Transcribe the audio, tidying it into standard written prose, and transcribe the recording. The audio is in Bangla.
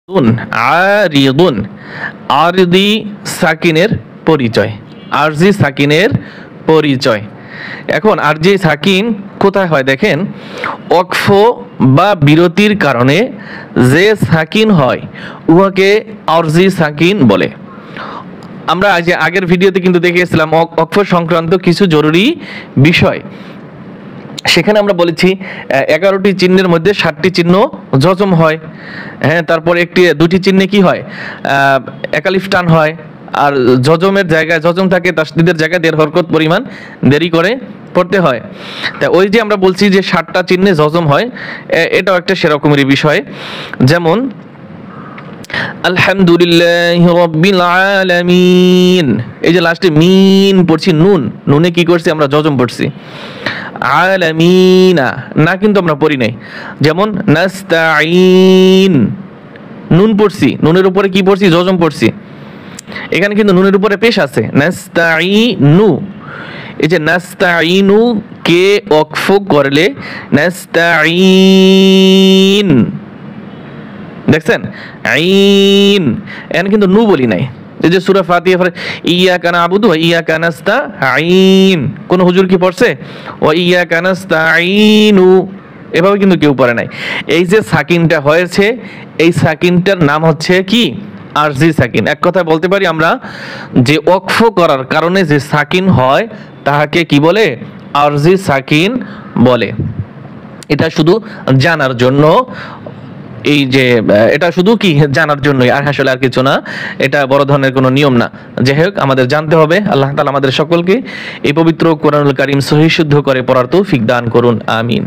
আরিদুন, আরদি সাকিনের পরিচয়, আরজি সাকিনের পরিচয়। এখন আরজি সাকিন কোথায় হয় দেখেন, ওয়াকফ বা বিরতির কারণে যে সাকিন হয় উহাকে আরজি সাকিন বলে। আমরা আগের ভিডিওতে কিন্তু দেখেছিলাম ওয়াকফ সংক্রান্ত কিছু জরুরি বিষয়। সেখানে আমরা বলেছি 11টি চিহ্নের মধ্যে 7টি চিহ্ন জজম হয়, হ্যাঁ, তারপর দুটি চিহ্নে কি হয়, একালিফ টান হয়, আর জজমের জায়গায় জজম থাকে, তাসদীদের জায়গায় 1.5 হরকত পরিমাণ দেরি করে পড়তে হয়। তা ওই যে আমরা বলছি যে 7টা চিহ্নে জজম হয়, এটাও একটা সেরকমেরই বিষয়। যেমন আলহামদুলিল্লাহি রাব্বিল আলামিন, এই যে লাস্টে মিন পড়ছি, নুনে কি করছি আমরা, জজম পড়ছি। আলামিনা না কিন্তু আমরা পড়ি নাই। যেমন নাস্তাঈন, নুন পড়ছি, নুনের উপরে কি পড়ছি, জজম পড়ছি। এখানে কিন্তু নুনের উপরে পেশ আছে, নাস্তাঈনু। এই যে নাস্তাঈনু কে ওয়াকফ করলে নাস্তাঈন, দেখছেন, আইন, এখানে কিন্তু নু বলি নাই। এই যে সূরা ফাতিহা পড়ে ইয়াকা নাবুদু ওয়া ইয়াকা নাস্তাঈন, কোন হুজুর কি পড়ছে ওয়া ইয়াকা নাস্তাঈনু, এভাবে কিন্তু কেউ পড়ে নাই। এই যে সাকিনটা হয়েছে, এই সাকিনটার নাম হচ্ছে কি, আরজি সাকিন। এক কথায় বলতে পারি আমরা যে ওয়াকফ করার কারণে যে সাকিন হয় তাহাকে কি বলে, আরজি সাকিন বলে। এটা শুধু জানার জন্য, এই যে এটা শুধু কি জানার জন্যই, আর আসলে আর কিছু না, এটা বড় ধরনের কোনো নিয়ম না। যাই হোক, আমাদের জানতে হবে। আল্লাহ তাআলা আমাদের সকলকে এই পবিত্র কোরআনুল কারীম সহিহ শুদ্ধ করে পড়ার তৌফিক দান করুন, আমিন।